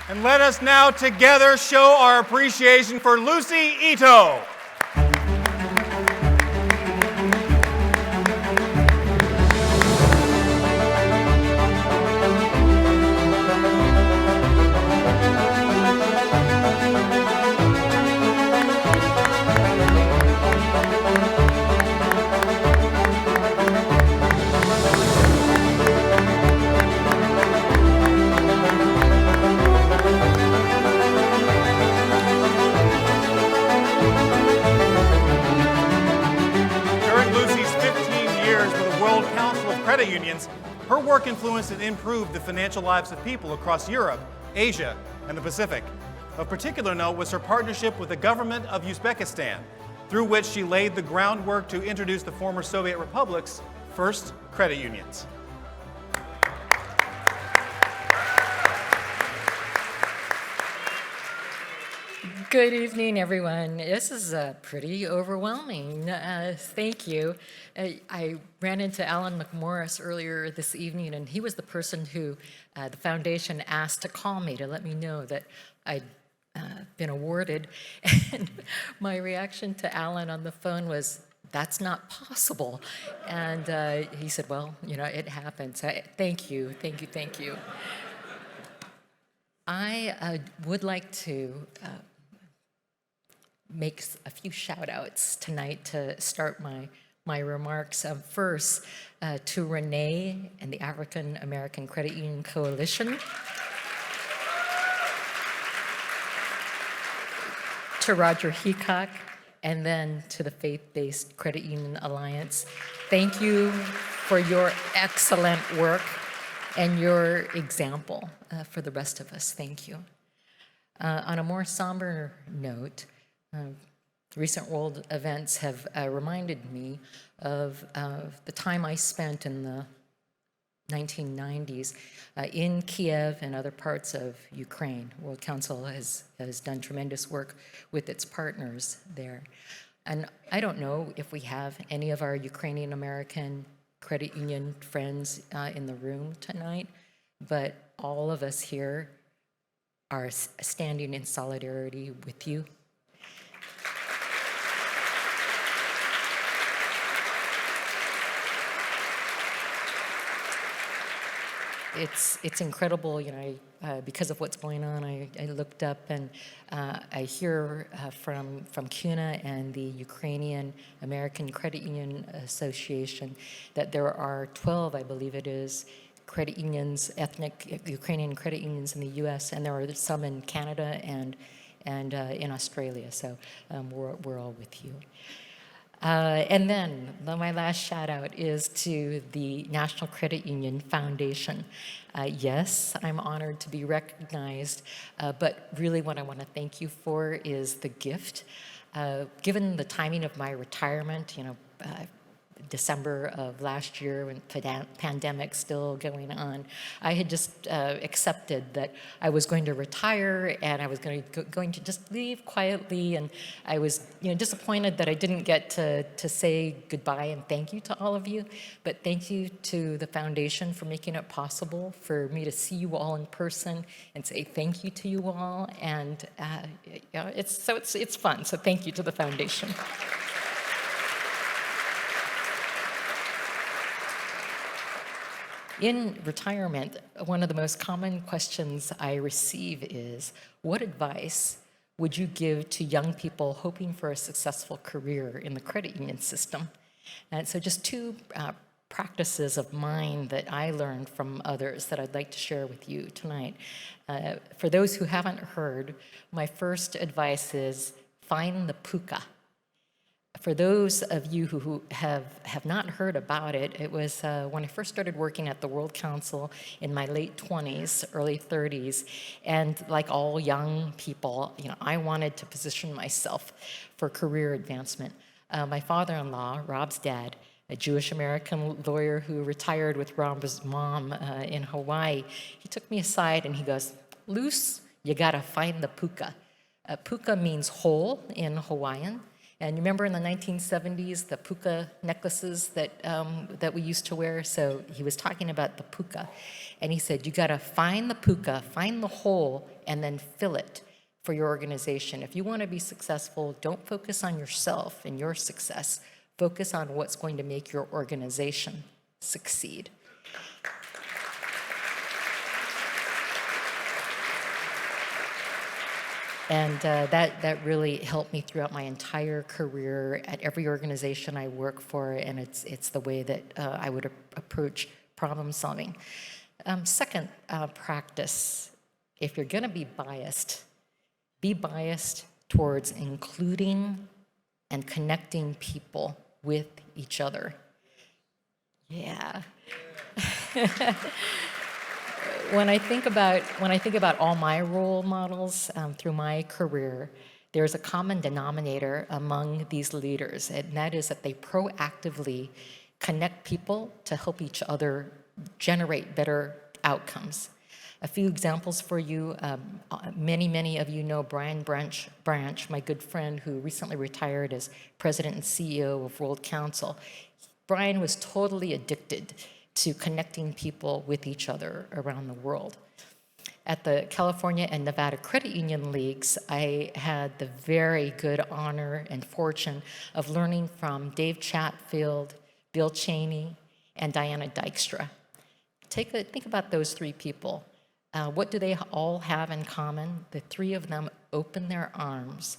And let us now together show our appreciation for Lucy Ito. Credit unions, her work influenced and improved the financial lives of people across Europe, Asia, and the Pacific. Of particular note was her partnership with the government of Uzbekistan, through which she laid the groundwork to introduce the former Soviet republic's first credit unions. Good evening, everyone. This is pretty overwhelming. Thank you. I ran into Alan McMorris earlier this evening, and he was the person who the foundation asked to call me to let me know that I'd been awarded. And my reaction to Alan on the phone was, "That's not possible." And he said, "Well, you know, it happens." Thank you, thank you, thank you. I would like to make a few shout-outs tonight to start my remarks. First, to Renee and the African American Credit Union Coalition. To Roger Heacock, and then to the Faith-Based Credit Union Alliance. Thank you for your excellent work and your example for the rest of us. Thank you. On a more somber note, recent world events have reminded me of the time I spent in the 1990s in Kiev and other parts of Ukraine. World Council has done tremendous work with its partners there. And I don't know if we have any of our Ukrainian American credit union friends in the room tonight, but all of us here are standing in solidarity with you. It's incredible, you know, because of what's going on. I looked up and I hear from CUNA and the Ukrainian American Credit Union Association that there are 12, I believe it is, credit unions, ethnic Ukrainian credit unions in the U.S., and there are some in Canada and in Australia. So we're all with you. And then my last shout out is to the National Credit Union Foundation. Yes, I'm honored to be recognized, but really what I want to thank you for is the gift. Given the timing of my retirement, you know, December of last year when the pandemic still going on, I had just accepted that I was going to retire and I was going to just leave quietly, and I was, you know, disappointed that I didn't get to say goodbye and thank you to all of you, but thank you to the foundation for making it possible for me to see you all in person and say thank you to you all, and you know, it's fun, so thank you to the foundation. In retirement, one of the most common questions I receive is, what advice would you give to young people hoping for a successful career in the credit union system? And so just two practices of mine that I learned from others that I'd like to share with you tonight. For those who haven't heard, my first advice is find the puka. For those of you who have not heard about it, it was when I first started working at the World Council in my late 20s, early 30s, and like all young people, you know, I wanted to position myself for career advancement. My father-in-law, Rob's dad, a Jewish American lawyer who retired with Rob's mom in Hawaii, he took me aside and he goes, "Luce, you gotta find the puka." Puka means whole in Hawaiian. And you remember in the 1970s, the puka necklaces that we used to wear? So he was talking about the puka. And he said, you got to find the puka, find the hole, and then fill it for your organization. If you want to be successful, don't focus on yourself and your success. Focus on what's going to make your organization succeed. And that really helped me throughout my entire career at every organization I work for, and it's the way that I would approach problem solving. Second practice, if you're going to be biased towards including and connecting people with each other. Yeah. When I think about all my role models through my career, there's a common denominator among these leaders, and that is that they proactively connect people to help each other generate better outcomes. A few examples for you. Many of you know Brian Branch, my good friend who recently retired as president and CEO of World Council. Brian was totally addicted to connecting people with each other around the world. At the California and Nevada Credit Union Leagues, I had the very good honor and fortune of learning from Dave Chatfield, Bill Cheney, and Diana Dykstra. Think about those three people. What do they all have in common? The three of them open their arms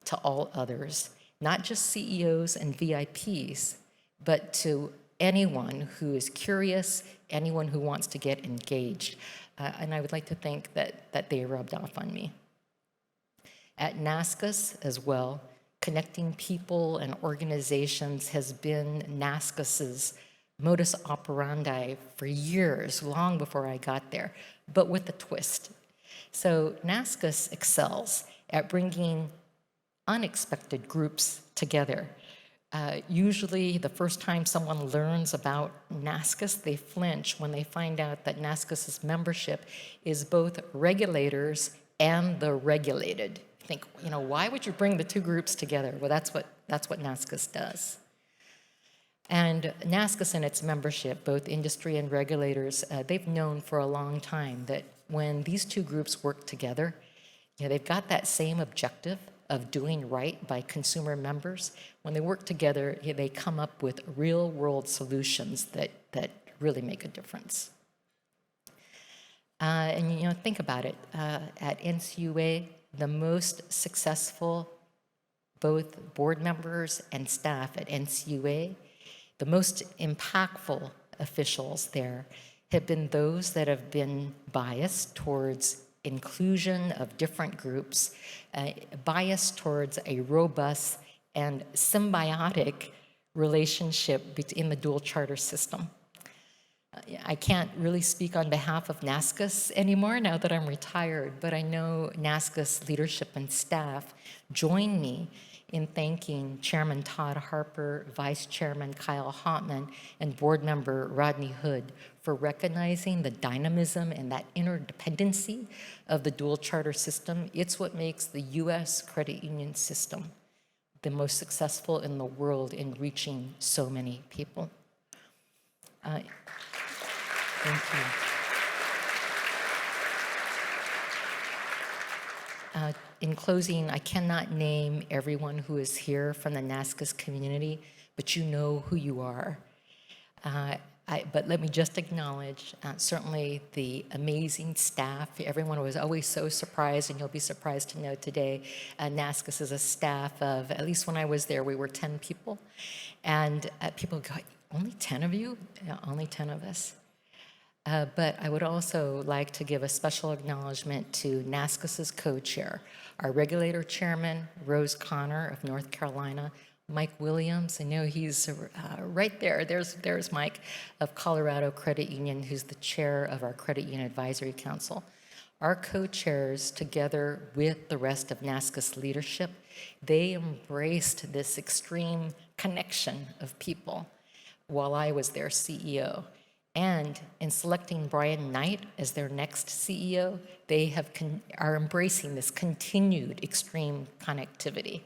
to all others, not just CEOs and VIPs, but to anyone who is curious, anyone who wants to get engaged. And I would like to think that they rubbed off on me. At NASCUC as well, connecting people and organizations has been NASCUC's modus operandi for years, long before I got there, but with a twist. So NASCUC excels at bringing unexpected groups together. Usually the first time someone learns about NASCUC, they flinch when they find out that NASCUC's membership is both regulators and the regulated. Think, why would you bring the two groups together? Well, that's what NASCUC does. And NASCUC and its membership, both industry and regulators, they've known for a long time that when these two groups work together, they've got that same objective of doing right by consumer members. When they work together, they come up with real-world solutions that really make a difference. And think about it. At NCUA, the most successful, both board members and staff at NCUA, the most impactful officials there have been those that have been biased towards inclusion of different groups, biased towards a robust and symbiotic relationship in the dual charter system. I can't really speak on behalf of NASCUC anymore now that I'm retired, but I know NASCUC leadership and staff join me in thanking Chairman Todd Harper, Vice Chairman Kyle Hotman, and Board Member Rodney Hood for recognizing the dynamism and that interdependency of the dual charter system. It's what makes the U.S. credit union system the most successful in the world in reaching so many people. Thank you. In closing, I cannot name everyone who is here from the NASCUC community, but you know who you are. But let me just acknowledge certainly the amazing staff. Everyone was always so surprised, and you'll be surprised to know today NASCUC is a staff of, at least when I was there, we were 10 people. And people go, only 10 of you? Yeah, only 10 of us. But I would also like to give a special acknowledgement to NASCUC's co-chair, our regulator chairman, Rose Connor of North Carolina, Mike Williams, I know he's right there. There's Mike of Colorado Credit Union, who's the chair of our Credit Union Advisory Council. Our co-chairs, together with the rest of NASCUC's leadership, they embraced this extreme connection of people while I was their CEO. And in selecting Brian Knight as their next CEO, they are embracing this continued extreme connectivity.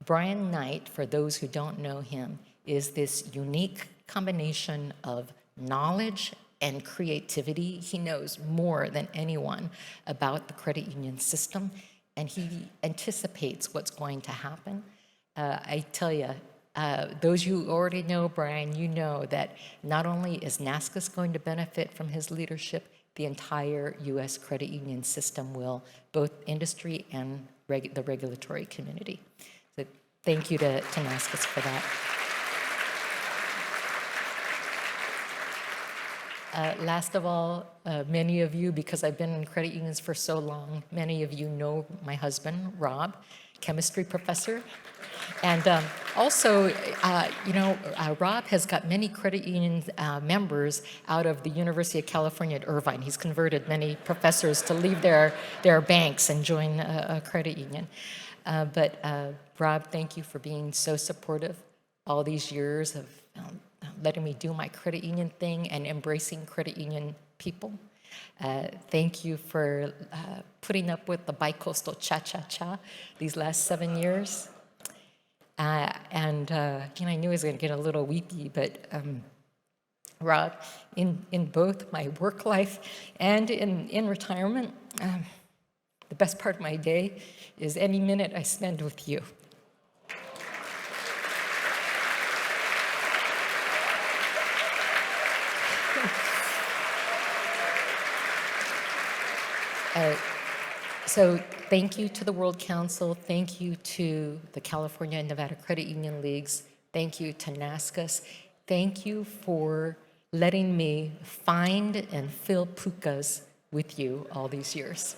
Brian Knight, for those who don't know him, is this unique combination of knowledge and creativity. He knows more than anyone about the credit union system, and he anticipates what's going to happen. I tell you, those who already know Brian, you know that not only is NASCUC going to benefit from his leadership, the entire U.S. credit union system will, both industry and the regulatory community. So thank you to NASCUC for that. Last of all, many of you, because I've been in credit unions for so long, many of you know my husband, Rob, chemistry professor. And also, Rob has got many credit union members out of the University of California at Irvine. He's converted many professors to leave their banks and join a credit union. But Rob, thank you for being so supportive all these years of letting me do my credit union thing and embracing credit union people. Thank you for putting up with the bicoastal cha-cha-cha these last 7 years. I knew I was going to get a little weepy, but Rob, in both my work life and in retirement, the best part of my day is any minute I spend with you. So thank you to the World Council. Thank you to the California and Nevada Credit Union Leagues. Thank you to NASCUC. Thank you for letting me find and fill pukas with you all these years.